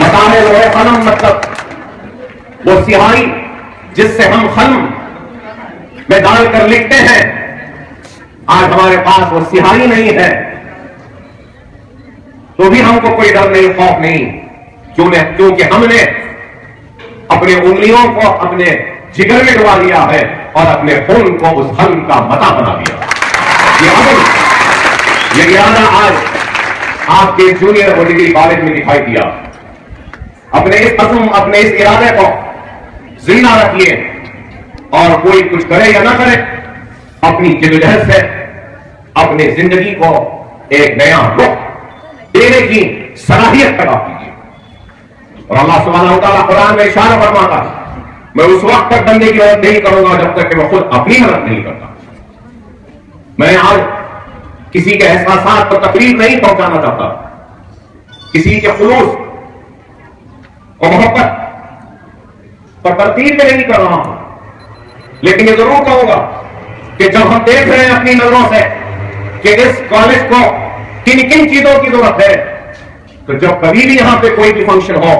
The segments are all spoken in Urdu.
مطالعہ لوہے قلم مطلب وہ سیاہی جس سے ہم قلم میں ڈال کر لکھتے ہیں. آج ہمارے پاس وہ سیاہی نہیں ہے تو بھی ہم کو کوئی ڈر نہیں, خوف نہیں, کیونکہ ہم نے اپنے انگلیوں کو اپنے جگر میں ڈبا لیا ہے اور اپنے خون کو اس قلم کا متا بنا دیا. یہ ارادہ آج آپ کے جونیئر اور ڈگری کالج میں دکھائی دیا. اپنے اس عزم, اپنے اس ارادے کو زندہ رکھیے اور کوئی کچھ کرے یا نہ کرے, اپنی جدوجہد سے اپنے زندگی کو ایک نیا رخ دینے کی صلاحیت پیدا کیجیے. اور اللہ سبحانہ و تعالیٰ قرآن میں اشارہ فرماتا ہے, میں اس وقت تک بندے کی مدد نہیں کروں گا جب تک کہ میں خود اپنی مدد نہیں کرتا. میں آج کسی کے احساسات پر تکلیف نہیں پہنچانا چاہتا, کسی کے خلوص اور محبت پر ترتیب میں نہیں کر رہا ہوں, لیکن یہ ضرور کہوں گا کہ جب ہم دیکھ رہے ہیں اپنی نظروں سے کہ اس کالج کو کن کن چیزوں کی ضرورت ہے, تو جب کبھی بھی یہاں پہ کوئی بھی فنکشن ہو,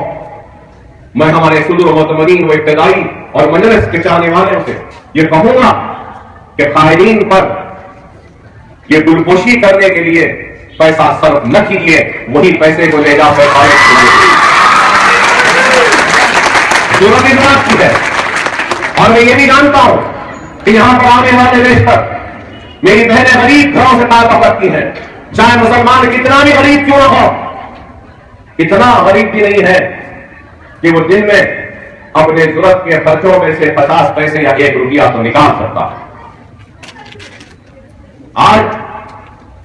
میں ہمارے صدور و معتمدین و ابتدائی اور مجلس کے چاہنے والوں سے یہ کہوں گا کہ قائدین پر یہ گلپوشی کرنے کے لیے پیسہ صرف نہ کیجیے, وہی پیسے کو لے جا کر ضرورت اس بات کی ہے. اور میں یہ بھی جانتا ہوں کہ یہاں پر آنے والے بیشتر میری بہنیں غریب گھروں سے تعلق رکھتی ہیں, چاہے مسلمان کتنا بھی غریب کیوں نہ ہو. اتنا غریب بھی نہیں ہے کہ وہ دن میں اپنے ضرورت کے خرچوں میں سے 50 پیسے یا 1 روپیہ تو نکال سکتا ہے. آج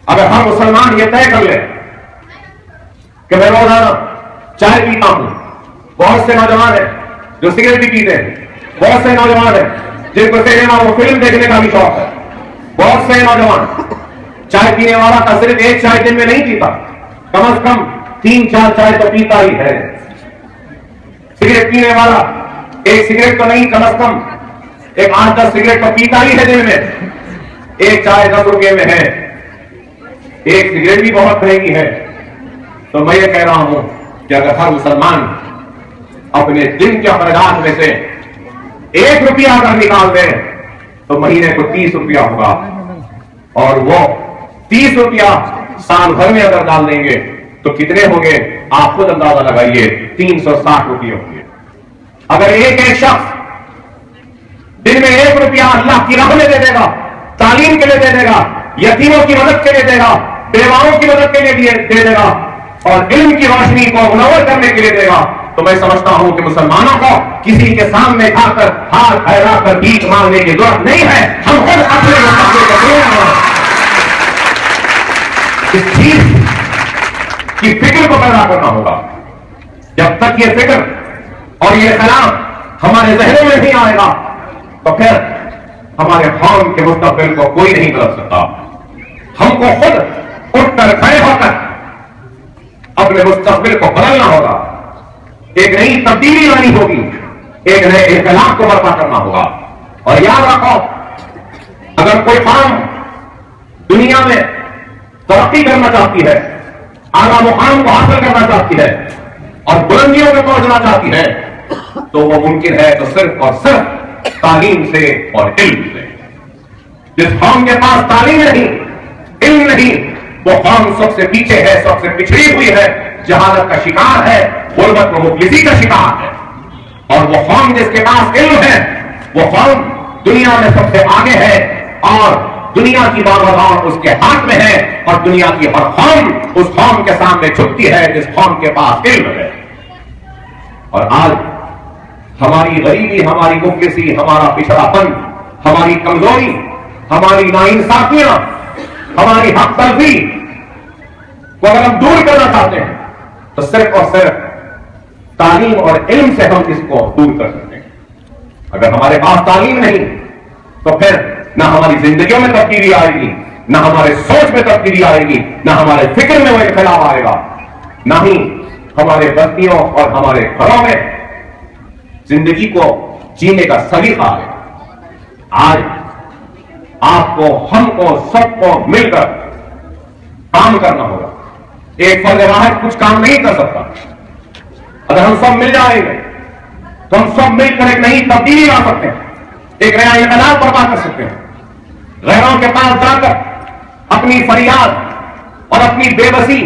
اگر ہم مسلمان یہ طے کر لیں کہ میں روزانہ چائے پیتا ہوں, بہت سے نوجوان ہیں جو سگریٹ بھی پیتے ہیں, بہت سے نوجوان ہیں جن کو سینما اور فلم دیکھنے کا بھی شوق ہے, بہت سے نوجوان چائے پینے والا کا صرف 1 چائے دن میں نہیں پیتا, کم از کم 3-4 چائے تو پیتا ہی ہے. سگریٹ پینے والا 1 سگریٹ تو نہیں, کم از کم 8-10 سگریٹ تو پیتا ہی ہے دن میں. 1 چائے 10 روپے میں ہے, 1 سگریٹ بھی بہت مہنگی ہے. تو میں یہ کہہ رہا ہوں کہ اگر ہر مسلمان اپنے دن کے اخراجات میں سے 1 روپیہ اگر نکال دے تو مہینے کو 30 روپیہ ہوگا, اور وہ 30 روپیہ سال بھر میں اگر ڈال دیں گے تو کتنے ہوں گے آپ خود اندازہ لگائیے, 360 روپیے ہوں گے. اگر ایک شخص دن میں 1 روپیہ اللہ کی راہ میں دے دے گا, تعلیم کے لیے دے دے گا, یتیموں کی مدد کے لیے دے گا, بیواؤں کی مدد کے لیے دے دے گا, اور علم کی روشنی کو منور کرنے کے لیے دے گا, تو میں سمجھتا ہوں کہ مسلمانوں کو کسی کے سامنے کھا کر ہاتھ پھیلا کر بھیک مانگنے کی ضرورت نہیں ہے. ہم خود اپنے مستقبل کو اس چیز کی فکر کو پیدا کرنا ہوگا. جب تک یہ فکر اور یہ خیال ہمارے ذہنوں میں نہیں آئے گا تو پھر ہمارے قوم کے مستقبل کو کوئی نہیں بدل سکتا. ہم کو خود اٹھ کر کھڑے ہو کر اپنے مستقبل کو بدلنا ہوگا, ایک نئی تبدیلی لانی ہوگی, ایک نئے انقلاب کو برپا کرنا ہوگا. اور یاد رکھو, اگر کوئی قوم دنیا میں ترقی کرنا چاہتی ہے, اعلیٰ مقام کو حاصل کرنا چاہتی ہے اور بلندیوں میں پہنچنا چاہتی ہے, تو وہ ممکن ہے تو صرف اور صرف تعلیم سے اور علم سے. جس قوم کے پاس تعلیم نہیں, علم نہیں, وہ قوم سب سے پیچھے ہے, سب سے پچھڑی ہوئی ہے, جہالت کا شکار ہے, غربت و مفلسی کا شکار ہے. اور وہ قوم جس کے پاس علم ہے وہ قوم دنیا میں سب سے آگے ہے, اور دنیا کی بادشاہت اس کے ہاتھ میں ہے, اور دنیا کی ہر قوم اس قوم کے سامنے جھکتی ہے جس قوم کے پاس علم ہے. اور آج ہماری غریبی, ہماری مفلسی, ہمارا پچھڑا پن, ہماری کمزوری, ہماری ناانصافیاں, ہماری حق تلفی کو اگر ہم دور کرنا چاہتے ہیں تو صرف اور صرف تعلیم اور علم سے ہم اس کو دور کر سکتے ہیں. اگر ہمارے پاس تعلیم نہیں تو پھر نہ ہماری زندگیوں میں تبدیلی آئے گی, نہ ہمارے سوچ میں تبدیلی آئے گی, نہ ہمارے فکر میں وہ انقلاب آئے گا, نہ ہی ہمارے بستیوں اور ہمارے گھروں میں زندگی کو جینے کا سلیقہ آئے گا. آج آپ کو, ہم کو, سب کو مل کر کام کرنا ہوگا. ایک فرد واحد کچھ کام نہیں کر سکتا. اگر ہم سب مل جائیں گے تو ہم سب مل کر ایک نئی تبدیلی لا سکتے ہیں, ایک نیا انقلاب برپا کر سکتے ہیں. غیروں کے پاس جا کر اپنی فریاد اور اپنی بے بسی,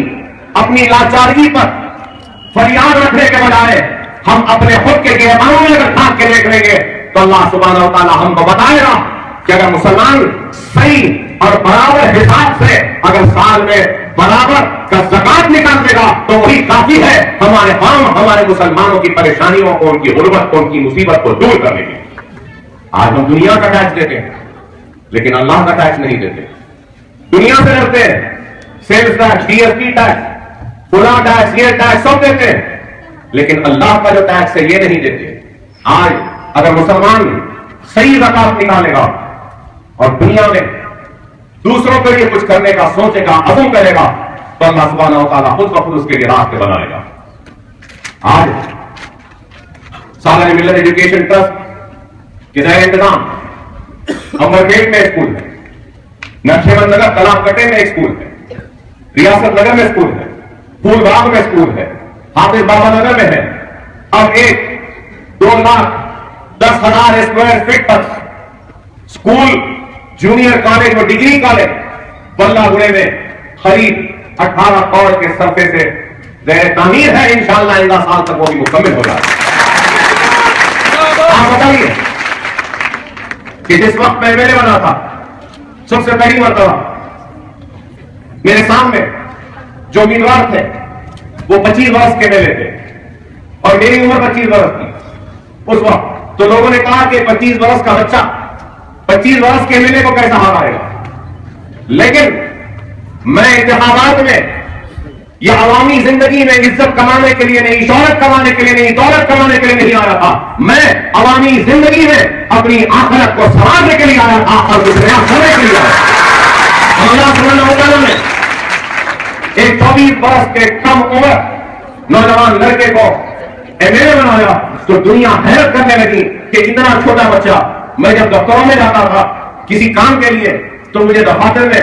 اپنی لاچارگی پر فریاد رکھنے کے بجائے ہم اپنے خود کے گہواروں میں اگر جھانک کے دیکھ لیں گے تو اللہ سبحانہ و تعالیٰ ہم کو بتائے گا کہ اگر مسلمان صحیح اور برابر حساب سے اگر سال میں برابر کا زکات نکال دے گا تو وہی کافی ہے ہمارے قوم, ہمارے مسلمانوں کی پریشانیوں کو, ان کی غربت کو, ان کی مصیبت کو دور کرنے کے لیے. آج ہم دنیا کا ٹیکس دیتے ہیں لیکن اللہ کا ٹیکس نہیں دیتے. دنیا سے ڈرتے ہیں, sales tax, D S T tax, فلاں ٹیکس, یہ ٹیکس سب دیتے ہیں, لیکن اللہ کا جو ٹیکس ہے یہ نہیں دیتے. آج اگر مسلمان صحیح زکات نکالے گا اور دنیا میں دوسروں کے لیے کچھ کرنے کا سوچے گا, عزم کرے گا, تو اللہ سبحانہ و تعالیٰ خود بخود اس کے لیے راستے بنائے گا. آج سالانہ ملت ایجوکیشن ٹرسٹ کے زیر انتظام امر گیٹ میں اسکول ہے, نقشے بند نگر تالاب کٹے میں اسکول ہے, ریاست نگر میں اسکول ہے, پھول باغ میں اسکول ہے, حافظ بابا نگر میں ہے. اب 2,10,000 اسکوائر فٹ پر اسکول, جونیئر کالج اور ڈگری کالج بلہ گڑے میں قریب 18 کروڑ کے صرفے سے زیر تعمیر ہے. انشاءاللہ آئندہ سال تک وہ بھی مکمل ہو جائے. آپ بتائیے کہ جس وقت میں MLA بنا تھا سب سے پہلی مرتبہ میرے سامنے جو امیدوار تھے وہ 25 برس کے MLA تھے اور میری عمر 25 برس تھی اس وقت. تو لوگوں نے کہا کہ 25 برس کا بچہ 25 برس کے MLA کو کیسا ہرائے گا. لیکن میں انتخابات میں یہ عوامی زندگی میں عزت کمانے کے لیے نہیں, شہرت کمانے کے لیے نہیں, دولت کمانے کے لیے نہیں آیا تھا. میں عوامی زندگی میں اپنی آخرت کو سنوارنے کے لیے آیا تھا اور دوسرے کرنے کے لیے آیا. اللہ سبحانہ و تعالیٰ نے ایک 24 برس کے کم عمر نوجوان لڑکے کو MLA بنایا تو دنیا حیرت کرنے لگی کہ اتنا چھوٹا بچہ. میں جب دفتروں میں جاتا تھا کسی کام کے لیے تو مجھے دفاتر میں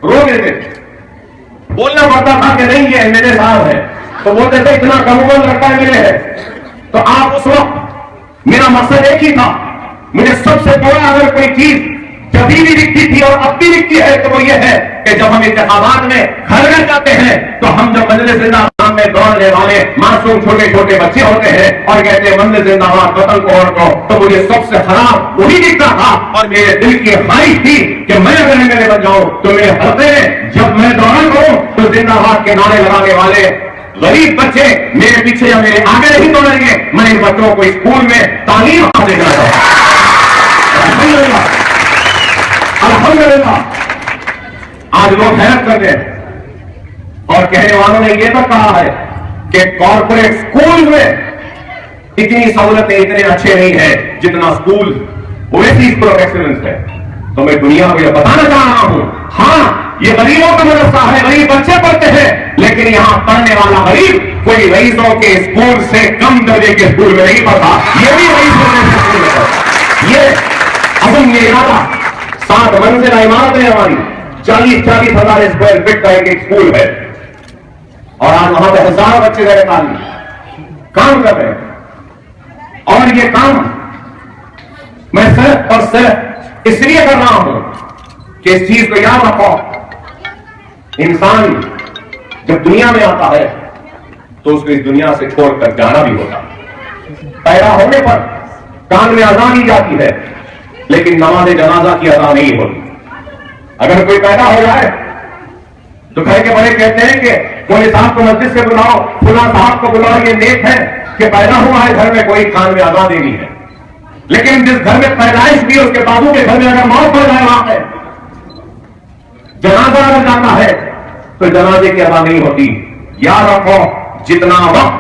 رو دیتے تھے, بولنا پڑتا تھا کہ نہیں یہ MLA صاحب ہے, تو بولتے تھے اتنا کم عمر لڑکا MLA ہے. تو آپ اس وقت میرا مقصد ایک ہی تھا, مجھے سب سے بڑا اگر کوئی چیز کبھی بھی دکھتی تھی اور اب بھی دکھتی ہے تو وہ یہ ہے کہ جب ہم انتخابات میں گھر گھر جاتے ہیں تو ہم جب مجلس زندہ باد میں دوڑنے والے معصوم چھوٹے چھوٹے بچے ہوتے ہیں اور کہتے ہیں مجلس زندہ باد وطن کو اور کو, تو مجھے سب سے خراب وہی دکھتا تھا. اور میرے دل کی خواہش تھی کہ میں اگر MLA بن جاؤں تو میرے حلقے میں جب میں دوران کروں تو زندہ باد کے نعرے لگانے والے غریب بچے میرے پیچھے یا میرے آگے نہیں دوڑیں گے. میں ان بچوں کو اسکول میں تعلیم حاصل کرتا ہوں. الحمدللہ آج لوگ حیرت کرتے ہیں اور کہنے والوں نے یہ تو کہا ہے کہ کارپوریٹ اسکول میں اتنی سہولتیں اتنے اچھے نہیں ہیں جتنا school Owaisi school of excellence ہے. تو میں دنیا کو یہ بتانا چاہ رہا ہوں, ہاں یہ غریبوں کا مدرسہ ہے, غریب بچے پڑھتے ہیں, لیکن یہاں پڑھنے والا غریب کوئی رئیسوں کے اسکول سے کم درجے کے اسکول میں نہیں پڑھتا, یہ بھی رئیسوں کے اسکول میں پڑھتا. یہ عزم, یہ ارادہ, 7 منزل عمارت ہے ہماری, 40,000 اسکوائر فٹ کا ایک اسکول ہے اور آج وہاں پہ ہزاروں بچے زیر تعلیم کام کر رہے ہیں. اور یہ کام میں صرف اور صرف اس لیے کر رہا ہوں کہ اس چیز کو یاد رکھو, انسان جب دنیا میں آتا ہے تو اس کو اس دنیا سے چھوڑ کر جانا بھی ہوتا. پیدا ہونے پر کان میں اذان دی جاتی ہے لیکن نماز جنازہ کی ادا نہیں ہوتی. اگر کوئی پیدا ہو جائے تو گھر کے بڑے کہتے ہیں کہ مولوی صاحب کو مسجد سے بلاؤ, فلاں صاحب کو بلاؤ, یہ نیک ہے کہ پیدا ہوا ہے گھر میں کوئی کان میں ادا دینی ہے. لیکن جس گھر میں پیدائش بھی اس کے بابو کے گھر میں اگر موت ہو جائے وہاں ہے جنازہ اگر جاتا ہے تو جنازے کی ادا نہیں ہوتی. یاد رکھو جتنا وقت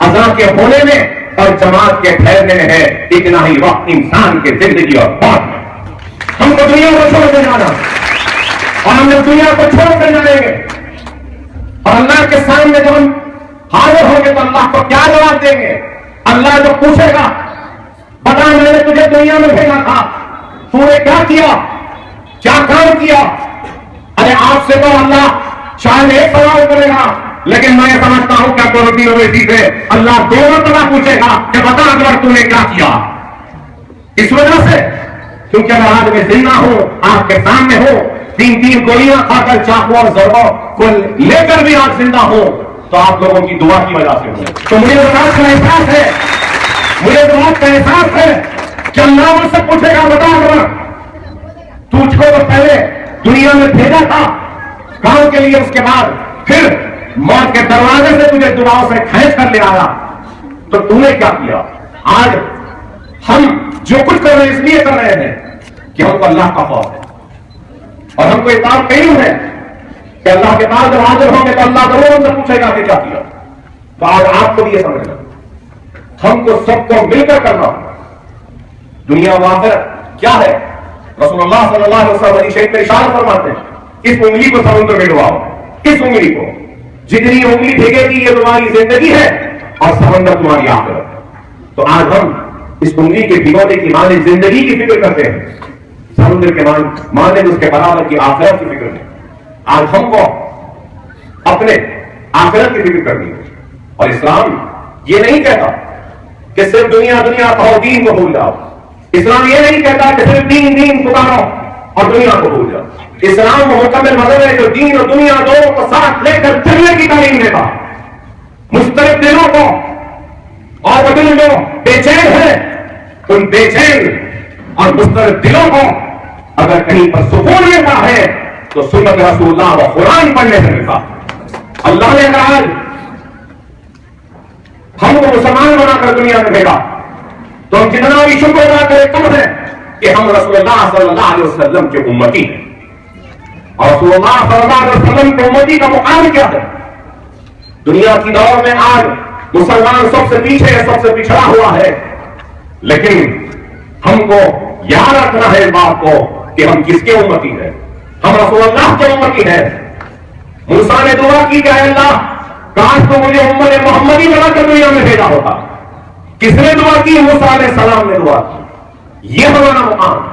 اذان کے ہونے میں اور جماعت کے ٹھہرنے میں ہے اتنا ہی وقت انسان کی زندگی اور موت میں. ہم کو دنیا کو چھوڑ کر جانا اور ہم جب دنیا کو چھوڑ کر جائیں گے اور اللہ کے سامنے جب ہم حاضر ہوں گے تو اللہ کو کیا جواب دیں گے؟ اللہ جو پوچھے گا بتا میں نے تجھے دنیا میں بھیجا تھا, تو نے کیا کام کیا؟ ارے آپ سے تو اللہ شاید ایک سوال کرے گا لیکن میں سمجھتا ہوں کہ اکبر اویسی سے اللہ دونوں طرح پوچھے گا کہ بتا اکبر تو نے کیا کیا. اس وجہ سے کیونکہ اگر آج میں زندہ ہوں, آپ کے سامنے ہوں, 3 گولیاں کھا کر چاقو اور ضربوں کو لے کر بھی آج زندہ ہوں, تو آپ لوگوں کی دعا کی وجہ سے ہوں. تو مجھے اس بات کا احساس ہے, مجھے اس بات کا احساس ہے کہ اللہ مجھ سے پوچھے گا بتا اکبر تجھ کو تو پہلے دنیا میں بھیجا تھا کام کے لیے, اس کے بعد پھر موت کے دروازے سے تجھے دعاؤں سے کھینچ کر لے آیا, تو تو نے کیا کیا؟ آج ہم جو کچھ کر رہے ہیں اس لیے کر رہے ہیں کہ ہم کو اللہ کا خوف ہے, اور ہم کو یہ بات کہی ہے کہ اللہ کے پاس جب حاضر ہوں گے تو اللہ ضرور ہم سے پوچھے گا کہ کیا کیا. تو آج آپ کو بھی یہ سمجھنا, ہم کو سب کو مل کر کرنا. دنیا و آخرت کیا ہے؟ رسول اللہ صلی اللہ علیہ وسلم حدیث شریف میں ارشاد فرماتے ہیں اس انگلی کو سمندر میں ڈباؤ, اس انگلی کو, جتنی انگلی بھیگے گی یہ تمہاری زندگی ہے اور سمندر تمہاری آخرت. تو آج ہم اس انگلی کے بھگونے کی مانے زندگی کی فکر کرتے ہیں, سمندر کے مانے اس کے برابر کی آخرت کی فکر ہے. آج ہم کو اپنے آخرت کی فکر کرنی ہے. اور اسلام یہ نہیں کہتا کہ صرف دنیا کہو, دین کو بھول جاؤ. اسلام یہ نہیں کہتا کہ صرف دین پکارو اور دنیا کو بھول جاؤ. اسلام وہ مکمل مذہب ہے جو دین اور دنیا دونوں کو ساتھ لے کر چلنے کی تعلیم دیتا. مسترد دلوں کو اور وہ دل جو بے چین ہے, ان بے چین اور مسترد دلوں کو اگر کہیں پر سکون ملتا ہے تو سنت رسول اللہ و قرآن پڑھنے سے ملتا. اللہ نے اگر آج ہم کو مسلمان بنا کر دنیا میں بھیجا تو ہم جتنا بھی شکر ادا کرے کم ہے کہ ہم رسول اللہ صلی اللہ علیہ وسلم کے امتی ہیں. اور رسول اللہ صلی اللہ علیہ وسلم کے امتی کا مقام کیا ہے؟ دنیا کی دور میں آج مسلمان سب سے پیچھے, سب سے پچھڑا ہوا ہے, لیکن ہم کو یاد رکھنا ہے اس بات کو کہ ہم کس کے امتی ہیں. ہم رسول اللہ کے امتی ہیں. موسیٰ نے دعا کی کہ اے اللہ کاش تو مجھے امت محمدی بنا کر دنیا میں بھیجا ہوتا. کس نے دعا کی؟ موسیٰ علیہ السلام نے دعا کی. یہ ہمارا مقام ہے.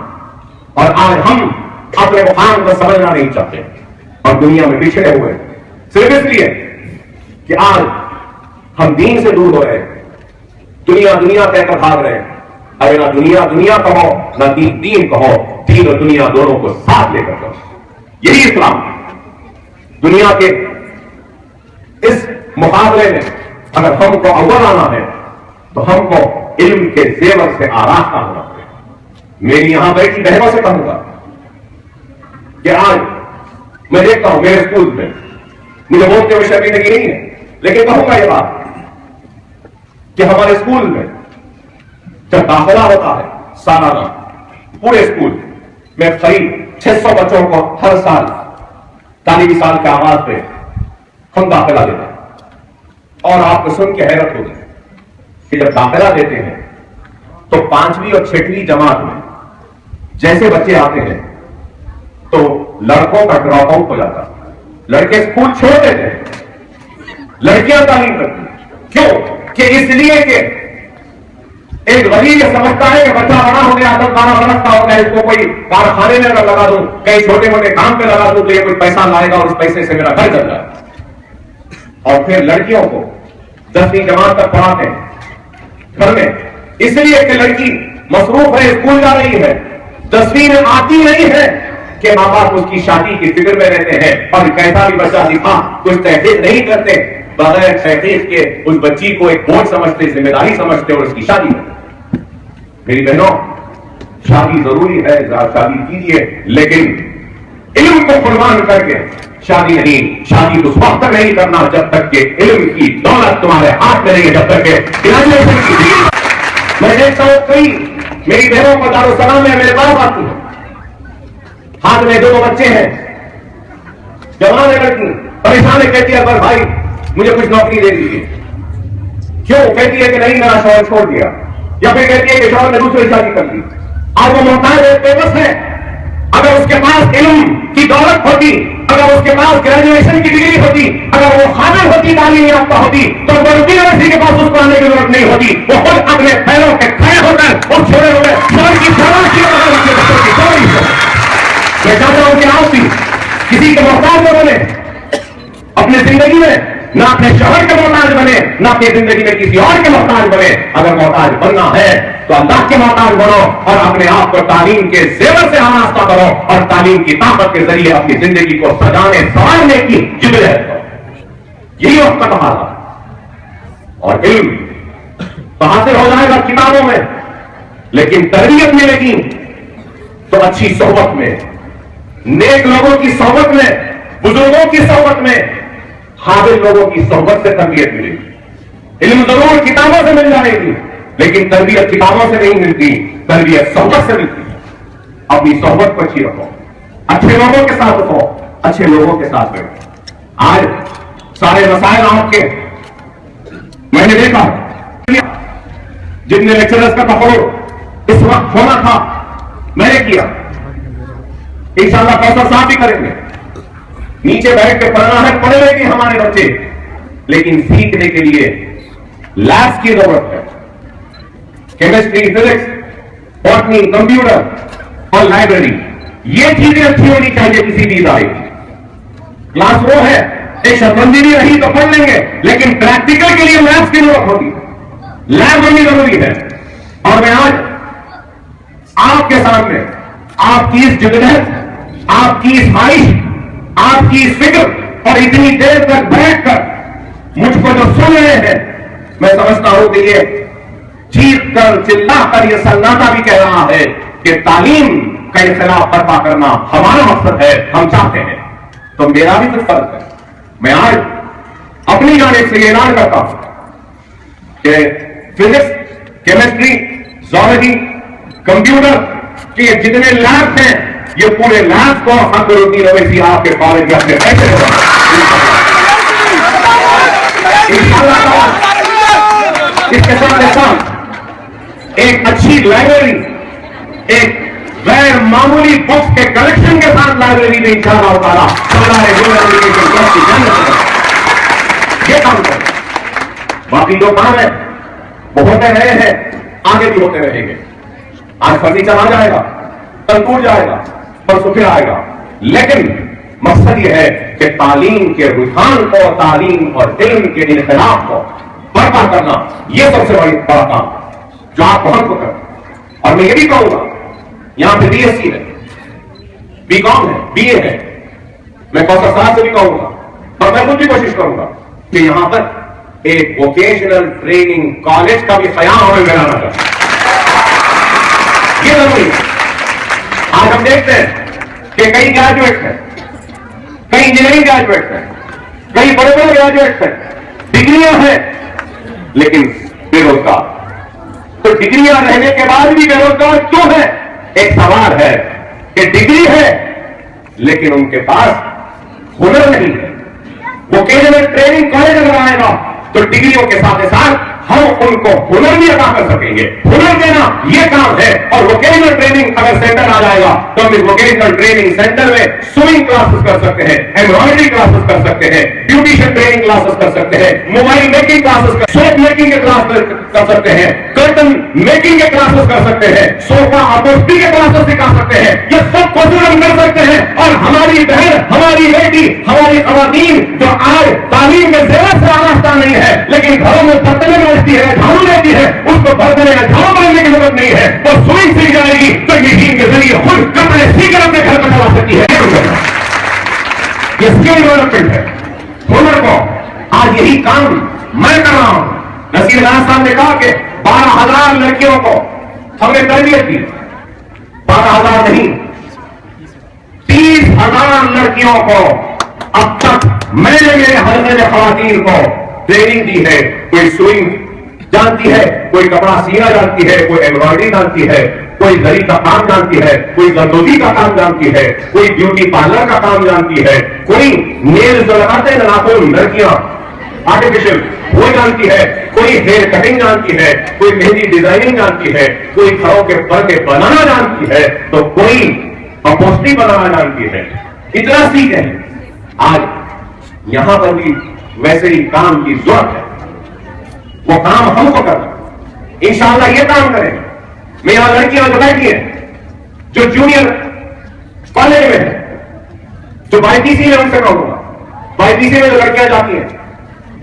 اور آج ہم اپنے مقام کو سمجھنا نہیں چاہتے اور دنیا میں بچھڑے ہوئے صرف اس لیے کہ آج ہم دین سے دور ہو رہے ہیں, دنیا کہہ کر بھاگ رہے ہیں. اگر نہ دنیا کہو نہ دین کہو, دین اور دنیا دونوں کو ساتھ لے کر کہو. یہی اسلام. دنیا کے اس مقابلے میں اگر ہم کو اول آنا ہے تو ہم کو علم کے زیور سے آراستہ ہونا پڑے. میری یہاں بیٹھی بہنوں سے کہوں گا کہ آج میں دیکھتا ہوں میرے اسکول میں, مجھے بولتے ہوئے شرمندگی نہیں ہے, لیکن کہوں گا یہ بات کہ ہمارے اسکول میں جب داخلہ ہوتا ہے سالانہ, پورے اسکول میں قریب 600 بچوں کو ہر سال تعلیمی سال کے آغاز پہ ہم داخلہ دیتے ہیں. اور آپ کو سن کے حیرت ہوگی کہ جب داخلہ دیتے ہیں تو 5ویں اور 6ویں جماعت میں جیسے بچے آتے ہیں تو لڑکوں کا ڈراپ آؤٹ ہو جاتا. لڑکے اسکول چھوڑ دیتے ہیں, لڑکیاں تعلیم کرتی ہیں. کیوں؟ کہ اس لیے کہ ایک غریب یہ سمجھتا ہے کہ بچہ بڑا ہو گیا 10-12 برس کا ہوتا ہے, اس کو کوئی کارخانے میں اگر لگا دوں, کئی چھوٹے موٹے کام پہ لگا دوں تو یہ کوئی پیسہ لائے گا اور اس پیسے سے میرا گھر چل جائے. اور پھر لڑکیوں کو 10ویں جماعت تک پڑھاتے ہیں گھر میں, اس لیے کہ لڑکی مصروف ہے, اسکول جا رہی ہے, 10ویں میں آتی نہیں ہے کہ ماں باپ اس کی شادی کی فکر میں رہتے ہیں اور کیسا بھی بچہ دکھا کچھ تحقیق نہیں کرتے, بغیر تحقیق کے اس بچی کو ایک بوجھ سمجھتے, ذمہ داری سمجھتے اور اس کی شادی کرتے. میری بہنوں, شادی ضروری ہے, شادی کیجیے, لیکن علم کو قربان کر کے شادی نہیں. شادی اس وقت تک نہیں کرنا جب تک کہ علم کی دولت تمہارے ہاتھ میں نہیں ہے, جب تک کہ گریجویشن کی. میں دیکھتا ہوں کئی میری بہنوں کو دارالسلام میں میرے پاس آتی ہیں, ہاتھ میں 2 بچے ہیں, جوان لڑکی, پریشان ہے, کہتی ہے اکبر بھائی مجھے کچھ نوکری دے دیجیے. کیوں؟ کہتی ہے کہ نہیں میرا شوہر چھوڑ دیا, یا پھر کہتی ہے کہ شوہر نے دوسری شادی کر لی. اور وہ محتاج ہے, بےبس ہے. اگر اس کے پاس علم کی دولت ہوتی, اگر اس کے پاس گریجویشن کی ڈگری ہوتی, اگر وہ خامل ہوتی, تعلیم یافتہ ہوتی, تو یونیورسٹی کے پاس اس کو آنے کی ضرورت نہیں ہوتی. وہ خود اپنے پیروں کے کھڑے ہو کر اور چھوڑے ہوئے شوہر کی شاباشی میں چاہتا ہوں کہ آپ بھی کسی کے محتاج لوگوں نے اپنی زندگی میں نہ اپنے شوہر کے محتاج بنے، نہ اپنی زندگی میں کسی اور کے محتاج بنے. اگر محتاج بننا ہے تو اللہ کے محتاج بنو اور اپنے آپ کو تعلیم کے زیور سے آراستہ کرو اور تعلیم کی طاقت کے ذریعے اپنی زندگی کو سجانے سنوارنے کی جدوجہد کرو. یہی وقت کا تقاضا. اور علم تو حاصل ہو جائے گا کتابوں میں، لیکن تربیت ملے گی تو اچھی صحبت میں، نیک لوگوں کی صحبت میں، بزرگوں کی صحبت میں، قابل لوگوں کی صحبت سے تربیت ملے گی. علم ضرور کتابوں سے مل جائے گی، لیکن تربیت کتابوں سے نہیں ملتی، تربیت صحبت سے ملتی. اپنی صحبت کو اچھی رکھو، اچھے لوگوں کے ساتھ رکھو، اچھے لوگوں کے ساتھ بیٹھو. آج سارے مسائل آپ کے میں نے دیکھا جتنے لیکچرز کا تفور اس وقت ہونا تھا میں نے کیا. انشاءاللہ کوثر صاحب بھی کریں گے. نیچے بیٹھ کے پڑھنا ہے پڑھے گے ہمارے بچے، لیکن سیکھنے کے لیے لیبس کی ضرورت ہے. کیمسٹری، فزکس، باٹنی، کمپیوٹر اور لائبریری، یہ چیزیں اچھی ہونی چاہیے کسی بھی ادارے کی. کلاس وہ ہے، ایک شطرنجی بھی رہی تو پڑھ لیں گے، لیکن پریکٹیکل کے لیے لیبس کی ضرورت ہوتی ہے. لیب ہونی ضروری ہے. اور میں آج آپ کے سامنے آپ کی اس جدوجہد، آپ کی اس خواہش، آپ کی اس فکر اور اتنی دیر تک بیٹھ کر مجھ کو جو سن رہے ہیں، میں سمجھتا ہوں کہ یہ چیخ کر چلا کر یہ سناٹا بھی کہہ رہا ہے کہ تعلیم کا انقلاب برپا کرنا ہمارا مقصد ہے، ہم چاہتے ہیں. تو میرا بھی کچھ فرق ہے. میں آج اپنی جانب سے یہ اعلان کرتا ہوں کہ فزکس، کیمسٹری، زولوجی، کمپیوٹر کے جتنے لیب ہیں، یہ پورے لیب کو اکبرالدین اویسی آپ کے کالج میں اپنے پیسے اس کے ساتھ ایک اچھی لائبریری، ایک غیر معمولی بکس کے کلیکشن کے ساتھ لائبریری میں انشاءاللہ تعالیٰ یہ کام کریں. باقی جو کام ہے وہ ہوتے رہے ہیں، آگے بھی ہوتے رہیں گے. آج فرنیچر آ جائے گا، کل ٹوٹ جائے گا، پرسوں پھر آئے گا، لیکن مقصد یہ ہے کہ تعلیم کے رجحان کو، تعلیم اور علم کے انقلاب کو برپا کرنا، یہ سب سے بڑا کام جو آپ کو ہم کو کرنا. اور میں یہ بھی کہوں گا، یہاں پہ بی ایس سی ہے، بی کام ہے، بی اے ہے. میں کوثر صاحب سے بھی کہوں گا اور میں خود بھی کوشش کروں گا کہ یہاں پر ایک ووکیشنل ٹریننگ کالج کا بھی قیام ہمیں بنانا چاہیے. یہ ضروری ہے. آج ہم دیکھتے ہیں کہ کئی گریجویٹ ہیں، کئی انجینئرنگ گریجویٹ ہیں، کئی بڑے بڑے گریجویٹ ہیں، ڈگریاں ہیں لیکن بے روزگار. تو ڈگریاں رہنے کے بعد بھی بے روزگار کیوں ہے؟ ایک سوال ہے کہ ڈگری ہے لیکن ان کے پاس ہنر نہیں ہے. ووکیشنل ٹریننگ کالج اگر آئے گا تو ڈگریوں کے ساتھ ساتھ ہم ان کو ہنر بھی عطا کر سکیں گے. ہنر دینا یہ کام ہے. اور ووکیشنل ٹریننگ اگر سینٹر آ جائے گا تو ہم اس ووکیشنل ٹریننگ سینٹر میں سوئنگ کلاسز کر سکتے ہیں، ایمبرائڈری کلاسز کر سکتے ہیں، بیوٹیشین ٹریننگ کلاسز کر سکتے ہیں، mobile making classes, soap making کے کلاس کر سکتے ہیں، کرٹن میکنگ کے کلاسز کر سکتے ہیں، سوفا اپولسٹری کے کلاسز سکھا سکتے ہیں. یہ سب کچھ ہم کر سکتے ہیں. اور ہماری بہن، ہماری بیٹی، ہماری خواتین جو آج تعلیم کے زیور سے آراستہ نہیں ہے لیکن گھروں میں برتنیں بیچتی ہے، جھاڑو لیتی ہے، اس کو برتنیں میں جھاڑو مارنے کی ضرورت نہیں ہے. وہ سوئی سیکھ جائے گی تو مشین کے ذریعے خود کپڑے سی کر اپنے گھر پر چلا سکتی ہے. یہ اسکل ڈیولپمنٹ ہے. ہنر کو آج یہی کام میں کر رہا ہوں. نصیر راز صاحب نے کہا کہ 12,000 لڑکیوں کو ہم نے تربیت دی. 12,000 نہیں، 30,000 لڑکیوں کو اب تک میں نے میرے حلقے میں خواتین کو ٹریننگ دی ہے. کوئی سوئنگ جانتی ہے، کوئی کپڑا سینا جانتی ہے، کوئی ایمبرائڈری جانتی ہے، کوئی زری کا کام جانتی ہے، کوئی زردوزی کا کام جانتی ہے، کوئی بیوٹی پارلر کا کام جانتی ہے، کوئی نیل جو لگاتے ہیں ناخن لڑکیاں آرٹیفیشل وہ جانتی ہے، کوئی ہیئر کٹنگ جانتی ہے، کوئی مہندی ڈیزائننگ جانتی ہے، کوئی گھروں کے پردے بنانا جانتی ہے، تو کوئی اپوسٹری بنانا جانتی ہے. اتنا سیکھیں. آج یہاں پر بھی ویسے ہی کام کی ضرورت ہے. وہ کام ہم کو کرنا. انشاءاللہ یہ کام کریں. میں یہاں لڑکیاں جو بیٹھی ہیں جو جونیئر کالج میں ہے، جو بائی ٹی سی میں ان سے کہوں گا، بائی ٹی سی میں جو لڑکیاں جاتی ہیں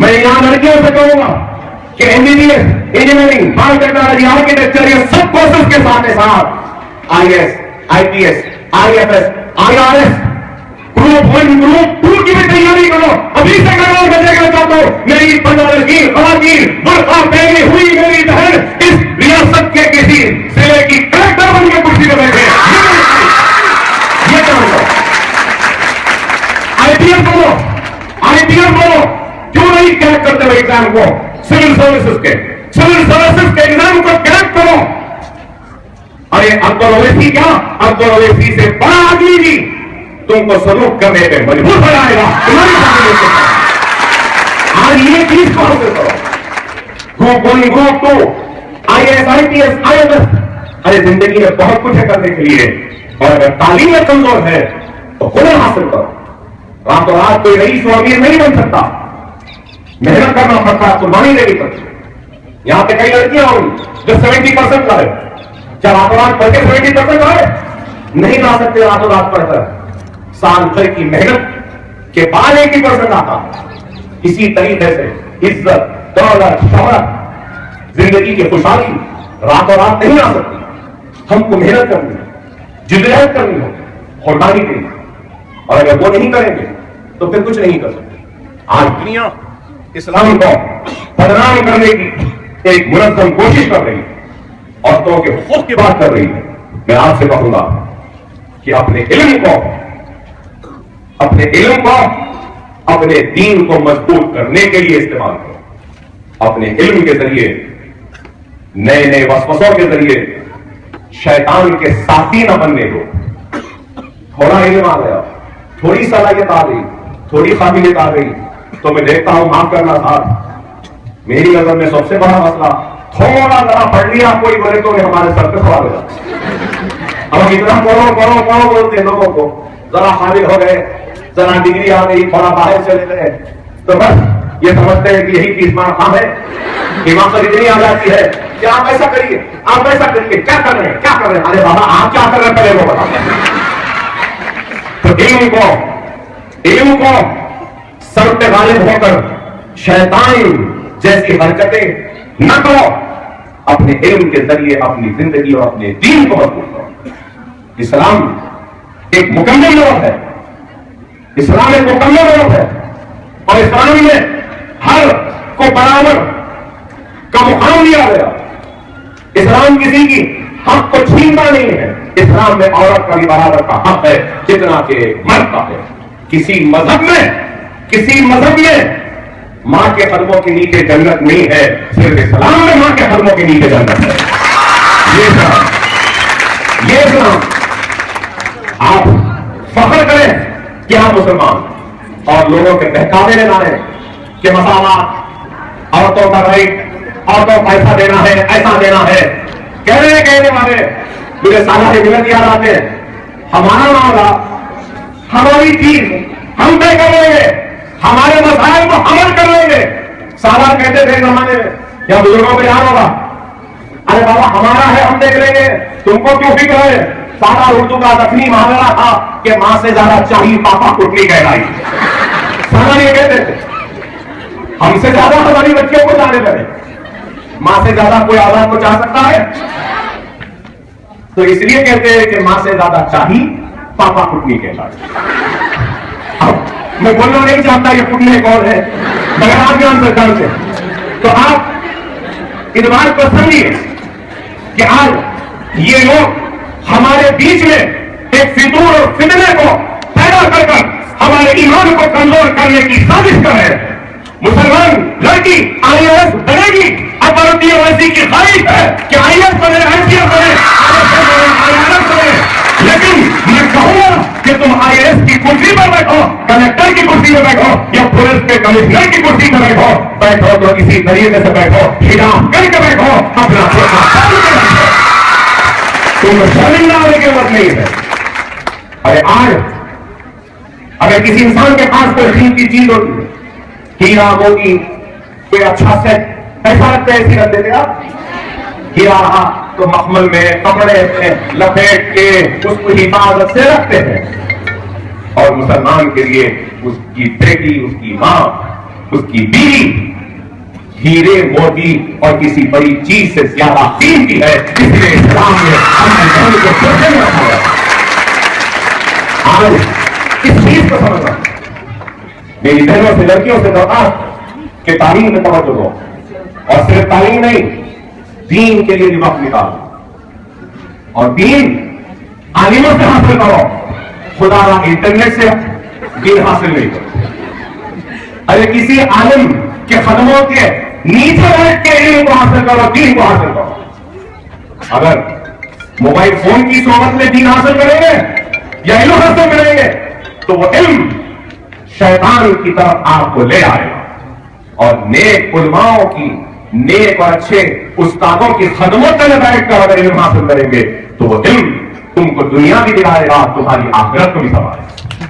میں یہاں لڑکیوں سے کہوں گا کہ engineer, engineering, biotechnology, architecture, یہ سب کورسز کے ساتھ I S, I P S, I F S, I R S, group 1 group 2 کی بھی تیاری کرو. ابھی سے کرو. میں دیکھنا چاہتا ہوں میری 15 کی خواتین برقع پہنی ہوئی میری بہن اس ریاست کے کسی ضلع کی کلیکٹر بن کے کرسی پہ بیٹھے. یہ کرو. آئی پی ایس بولو، آئی پی ایس بولو. کیوں نہیں کریکٹ کرتے ہوئے ایگزام کو؟ سول سروسز کے ایگزام کو کریکٹ کرو. ارے اکبر اویسی کیا، اکبر اویسی سے بڑا آدمی بھی تم کو سلوک کرنے پہ مجبور ہو جائے گا. آج یہ چیز کو حاصل کرو. Group 1 group 2 I S, I P S, I F S. ارے زندگی میں بہت کچھ ہے کرنے کے لیے، اور اگر تعلیم میں کمزور ہے تو ہنر حاصل کرو. راتوں رات کوئی رئیس و امیر نہیں بن سکتا، محنت کرنا پڑتا ہے، قربانی دینی پڑتی ہے. یہاں پہ کئی لڑکیاں ہوں جو 70% لائے، کیا راتوں رات پڑھ کے 70% لائے؟ نہیں لا سکتے راتوں رات پڑھ کر. سال بھر کی محنت کے بعد 80% آتا. اسی طریقے سے عزت، دولت، شہرت، زندگی کی خوشحالی راتوں رات نہیں آ سکتی. ہم کو محنت کرنی ہے، جدوجہد کرنی ہے، قربانی دینی ہے، اور اگر وہ نہیں کریں گے تو پھر کچھ نہیں کر سکتے. آج دنیا اسلام کو بدنام کرنے کی ایک منظم کوشش کر رہی ہے، عورتوں کے حقوق کی بات کر رہی ہے. میں آپ سے کہوں گا کہ اپنے علم کو، اپنے دین کو مضبوط کرنے کے لیے استعمال کرو. اپنے علم کے ذریعے، نئے نئے وسوسوں کے ذریعے شیطان کے ساتھی نہ بننے دو. تھوڑا علم آ گیا، تھوڑی صلاحیت آ گئی، تھوڑی قابلیت آ گئی تو میں دیکھتا ہوں معاف کرنا تھا. میری نظر میں سب سے بڑا مسئلہ تھوڑا ذرا پڑھ لیا کوئی بولے تو ہمارے سر پہ کھڑا ہو جاتا. اب ہم اتنا پڑھو بولتے ہیں لوگوں کو، ذرا قابل ہو گئے، ذرا ڈگری آ گئی، تھوڑا باہر چلے گئے تو بس یہ سمجھتے ہیں کہ یہی چیز خام ہے. ایمان پر اتنی آ جاتی ہے کہ آپ ایسا کریے، آپ ایسا کریے. کیا کر رہے ہیں، کیا کر رہے ہیں؟ ارے بابا آپ کیا کر رہے ہیں پہلے وہ بتاؤ. تو علم کو سر پہ غالب ہو کر شیطان جیسی حرکتیں نہ کرو. اپنے علم کے ذریعے اپنی زندگی اور اپنے دین کو مضبوط کرو. اسلام ایک مکمل نور ہے، اسلام ایک مکمل نور ہے، اور اسلام میں ہر کو برابر کا مقام دیا گیا. اسلام کسی کی حق کو چھینتا نہیں ہے. اسلام میں عورت کا بھی برابر کا حق ہے جتنا کہ مرد کا ہے. کسی مذہب میں ماں کے قدموں کے نیچے جنت نہیں ہے، صرف اسلام میں ماں کے قدموں کے نیچے جنت ہے. یہ اسلام. آپ فخر کریں کہ آپ مسلمان، اور لوگوں کے بہکاوے میں نہ رہیں کہ مساوات، عورتوں کا رائٹ، عورتوں کو ایسا دینا ہے، ایسا دینا ہے. کہنے والے مجھے سالہ ملت یاد آتے ہیں. ہمارا معاملہ، ہماری چیز ہم طے کر لیں گے، ہمارے مسائل کو حل کر لیں گے. سالہ کہتے تھے زمانے میں، یا بزرگوں کو یاد ہوگا، ارے بابا ہمارا ہے ہم دیکھ لیں گے، تم کو کیوں فکر ہے. سارا اردو کا دفنی محاورہ تھا کہ ماں سے زیادہ چاہیے پاپا کٹنی کہلائی. سارا یہ کہتے تھے. ہم سے زیادہ ہماری بچیوں کو جانے لگے. ماں سے زیادہ کوئی آزاد کو چاہ سکتا ہے؟ تو اس لیے کہتے ہیں کہ ماں سے زیادہ چاہیے پاپا کٹنی کہلائی. اب میں بولنا نہیں چاہتا یہ کٹنے کون ہے، مگر آپ جان سرکار سے. تو آپ اس بات کو سمجھیے کہ آج یہ لوگ ہمارے بیچ میں ایک فطور اور فتنے کو پیدا کر ہمارے ایمان کو کمزور کرنے کی سازش کر رہے ہیں. مسلمان لڑکی آئی اے ایس بنے گی، اپرتی اویسی کی خواہش ہے کہ آئی ایس بنے، حیثیت بنے، لیکن میں کہوں گا کہ تم آئی ایس کی کرسی پر بیٹھو، کلکٹر کی کرسی پر بیٹھو، یا پولیس کے کمشنر کی کرسی پر بیٹھو تو کسی طریقے سے بیٹھو، حجاب کر کے بیٹھو، اپنا تم شرمندہ ہونے کی ضرورت نہیں ہے. ارے آج اگر کسی انسان کے پاس کوئی قیمتی چیز ہوتی ہے، ہیرا موتی، کوئی اچھا سیٹ، ایسا لگتا ہے ایسی رکھ دیتے آپ. ہیرا رہا تو مخمل میں کپڑے میں لپیٹ کے اس کو حفاظت سے رکھتے ہیں. اور مسلمان کے لیے اس کی بیٹی، اس کی ماں اس کی بیوی ہیرے موتی اور کسی بڑی چیز سے زیادہ قیمتی ہے، اس لیے اسلام نے اپنے بہن کو سوچنے میں رکھا ہے۔ آج اس چیز کو سمجھنا، میری بہنوں سے لڑکیوں سے درخواست کہ تعلیم میں توجہ دو، اور صرف تعلیم نہیں، دین کے لیے بھی وقت نکالو، اور دین عالموں سے حاصل کرو، خدا را انٹرنیٹ سے دین حاصل نہیں کرو۔ ارے کسی عالم کے قدموں کے نیچے بیٹھ کے علم کو حاصل کرو، دین کو حاصل کرو۔ اگر موبائل فون کی صحبت میں دین حاصل کریں گے یا علم حاصل کریں گے تو وہ علم شیطان کی طرف آپ کو لے آئے گا، اور نیک علماؤں کی، نیک اور اچھے استادوں کی خدمت میں بیٹھ کر اگر علم حاصل کریں گے تو وہ علم تم کو دنیا بھی دلائے گا، تمہاری آخرت کو بھی سنبھالے گا۔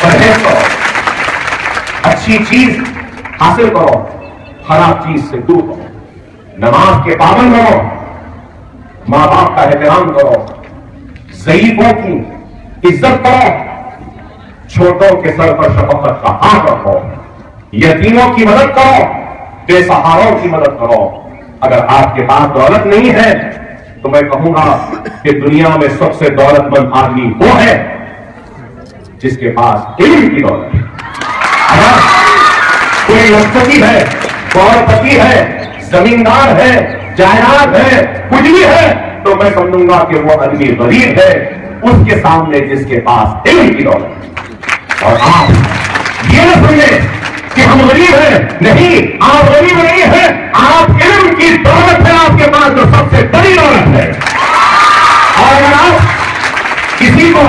پرہیز کرو، اچھی چیز حاصل کرو، خراب چیز سے دور کرو، نماز کے پابند رہو، ماں باپ کا احترام کرو، ضعیفوں کی عزت کرو، چھوٹوں کے سر پر شفقت کا ہاتھ رکھو، یتیموں کی مدد کرو، بے سہاروں کی مدد کرو۔ اگر آپ کے پاس دولت نہیں ہے تو میں کہوں گا کہ دنیا میں سب سے دولت مند آدمی وہ ہے جس کے پاس علم کی دولت ہے۔ اگر کوئی لکھپتی ہے، کروڑپتی ہے، زمیندار ہے، جائیداد ہے، کچھ بھی ہے، تو میں سمجھوں گا کہ وہ آدمی غریب ہے اس کے سامنے جس کے پاس علم کی دولت ہے۔ اور آپ یہ نہ سمجھیں کہ ہم غریب ہیں، نہیں، آپ غریب نہیں ہیں، آپ علم کی دولت ہے آپ کے پاس جو سب سے بڑی دولت ہے۔ اور اگر آپ کسی کو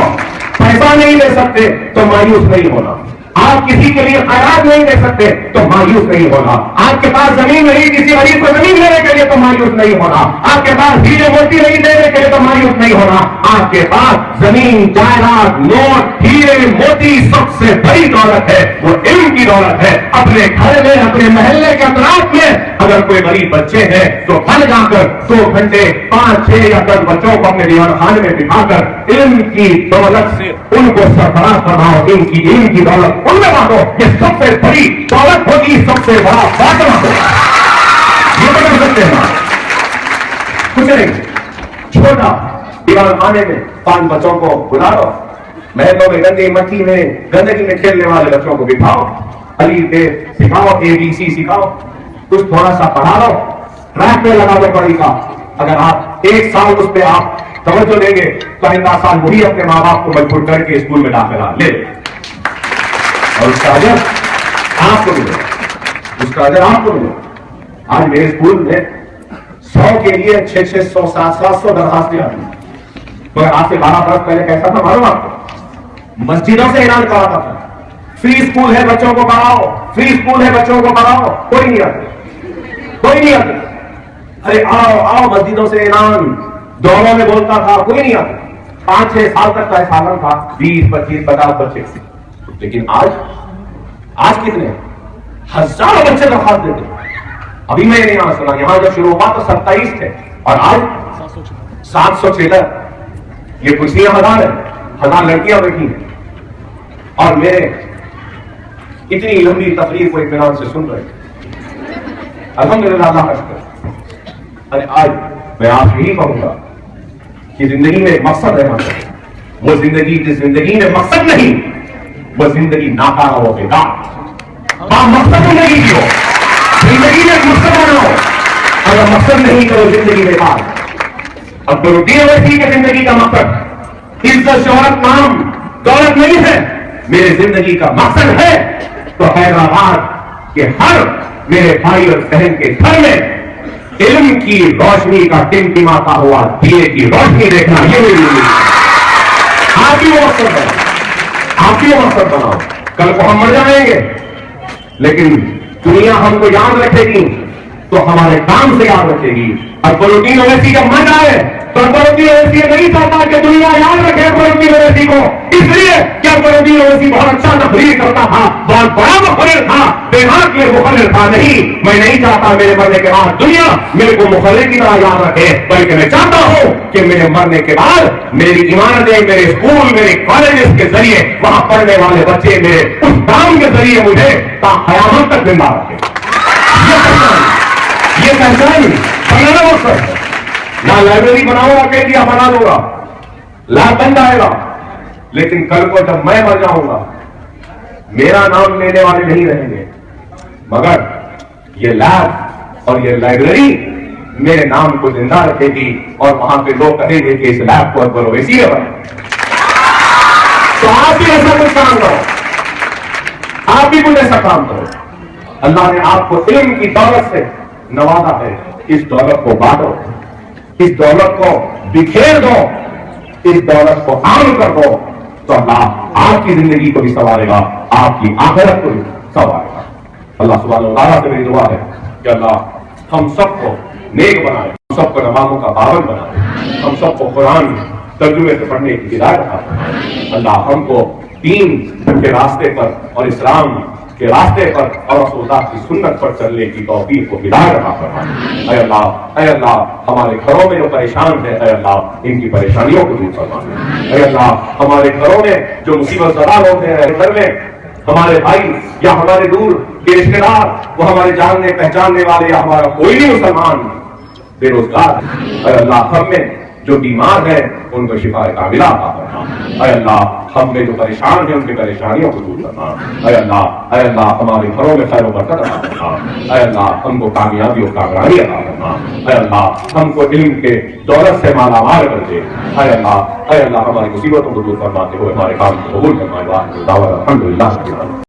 پیسہ نہیں دے سکتے تو مایوس نہیں ہونا، آپ کسی کے لیے خیرات نہیں دے سکتے تو مایوس نہیں ہونا، آپ کے پاس زمین نہیں کسی غریب کو زمین دینے کے لیے تو مایوس نہیں ہونا، آپ کے پاس ہیرے موتی نہیں دینے کے لیے تو مایوس نہیں ہونا۔ آپ کے پاس زمین، جائیداد، نوٹ، ہیرے موتی سب سے بڑی دولت ہے، وہ علم کی دولت ہے۔ اپنے گھر میں، اپنے محلے کے اطراف میں اگر کوئی غریب بچے ہیں تو گھر جا کر 2 گھنٹے 5، 6 یا 10 بچوں کو اپنے دیوان خانے میں بٹھا کر علم کی دولت سے ان کو سرفراز بناؤ، علم کی دولت ان میں بانٹو، یہ سب سے بڑی دولت ہوگی، سب سے بڑا بانٹنا ہوگا۔ یہ تو کر سکتے ہیں، کچھ نہیں، چھوٹا دیوان خانے میں 5 بچوں کو بلا لو، محلوں میں گندی مٹی میں گندگی میں کھیلنے والے بچوں کو بٹھاؤ، علی بے سکھاؤ، ABC سکھاؤ، کچھ تھوڑا سا پڑھا لو، ٹریک پہ لگا دو پڑھی کا۔ اگر آپ 1 سال اس پہ آپ توجہ دیں گے تو آئندہ سال وہی اپنے ماں باپ کو مجبور کر کے اسکول میں داخلہ لے، اور اس کا اجر آپ کو ملے، اس کا اجر آپ کو ملے۔ آج میرے اسکول میں 100 کے لیے 600 700 درخواستیں آتی ہیں، مگر آج سے 12 برس پہلے کیسا تھا معلوم آپ کو؟ مسجدوں سے اعلان کراتا تھا فری اسکول ہے بچوں کو پڑھاؤ، فری اسکول ہے بچوں کو پڑھاؤ، کوئی نہیں آتا، کوئی نہیں آتا۔ ارے آؤ آؤ، مسجدوں سے اعلان دوروں میں بولتا تھا، کوئی نہیں آتا۔ 5-6 سال تک کا سالن تھا، 20 25 50 بچے، لیکن آج کتنے ہزاروں بچے درخواست دیتے۔ ابھی میں نے یہاں سنا، یہاں جب شروع ہوا تو 27 تھے اور آج 706۔ یہ کرسیاں 1000 ہیں، 1000 لڑکیاں بیٹھی ہیں، اور میرے اتنی لمبی تقریر کو اطمینان سے سن رہے ہیں۔ الحمدللہ، اللہ کا شکر۔ ارے آج میں آپ یہی کہوں گا کہ زندگی میں ایک مقصد رہنا چاہیے، وہ زندگی جس زندگی میں مقصد نہیں وہ زندگی ناکارہ ہو، بیکار۔ مقصد زندگی کی ہو، زندگی میں مقصد بنا ہو، اگر مقصد نہیں تو وہ زندگی بیکار۔ عبدالدین اویسی کی زندگی کا مقصد عزت، شہرت، نام، دولت نہیں ہے، میرے زندگی کا مقصد ہے تو حیدرآباد کے ہر میرے بھائی اور بہن کے گھر میں علم کی روشنی کا ٹمٹماتا ہوا دیے کی روشنی دیکھنا، یہ میری زندگی ہے۔ آپ بھی وہ مقصد بناؤ، آپ بھی وہ مقصد بناؤ۔ کل کو ہم مر جائیں گے لیکن دنیا ہم کو یاد رکھے گی تو ہمارے کام سے یاد رکھے گی۔ اکبرالدین اویسی جب مر جائے تو اکبرالدین اویسی نہیں چاہتا کہ دنیا یاد رکھے اکبرالدین اویسی کو، اس لیے کہ کرودی اویسی بہت اچھا تقریر کرتا تھا، بہت بڑا مخرر تھا، دیہات کے مخرر تھا. نہیں، میں نہیں چاہتا میرے مرنے کے بعد دنیا میرے کو مخرر کی طرح یاد رکھے، بلکہ میں چاہتا ہوں کہ میرے مرنے کے بعد میری عمارتیں، میرے اسکول، میرے کالجز کے ذریعے وہاں پڑھنے والے بچے میرے اس کام کے ذریعے مجھے تا قیامت تک زندہ رکھے. یہ پہچان بنانا مقصد ہے. نہ لائبریری بناؤں گا کہ دیا بنا دوں گا، لیب بن جائے گا، لیکن کل کو جب میں مر جاؤں گا میرا نام لینے والے نہیں رہیں گے، مگر یہ لیب اور یہ لائبریری میرے نام کو زندہ رکھے گی، اور وہاں پہ لوگ کہیں گے کہ اس لیب کو اکبر اویسی نے بنایا. تو آپ بھی ایسا کچھ کام کرو، آپ بھی کچھ ایسا کام کرو. اللہ نے آپ کو علم کی دولت سے نوازا ہے، اس دولت کو بانٹو، اس دولت کو بکھیر دو، اس دولت کو عام کر دو، تو اللہ آپ کی زندگی کو بھی سنوارے گا، آپ کی آخرت کو بھی سنوارے گا. اللہ سبحانہ و تعالیٰ سے میری دعا ہے کہ اللہ ہم سب کو نیک بنائے، ہم سب کو نمازوں کا پابند بنائے، ہم سب کو قرآن ترجمے سے پڑھنے کی ہدایت عطا فرمائے. اللہ ہم کو دین کے راستے پر اور اسلام کے راستے پر اور رسول اللہ کی سنت پر چلنے کی توفیق کو ہدایت عطا فرمائے. اے اللہ ہمارے گھروں میں جو پریشان ہیں، اے اللہ ان کی پریشانیوں کو دور فرما. اے اللہ ہمارے گھروں میں جو مصیبت زدہ لوگ ہیں، گھر میں ہمارے بھائی یا ہمارے دور کے رشتے دار، وہ ہمارے جاننے پہچاننے والے یا ہمارا کوئی بھی مسلمان بے روزگار ہے، اے اللہ ہم میں جو بیمار ہیں ان کو شفا کاملہ عطا فرما. اے اللہ ہم میں جو پریشان ہیں ان کی پریشانیوں کو دور کرنا. اے اللہ ہمارے گھروں میں خیر و برکت عطا فرما. اے اللہ ہم کو کامیابی اور کامیابی عطا فرما. اے اللہ ہم کو علم کے دولت سے مالا مال کر دے. اے اللہ ہماری مصیبتوں کو دور فرماتے ہوئے ہمارے کام کو قبول فرمائے. الحمدللہ.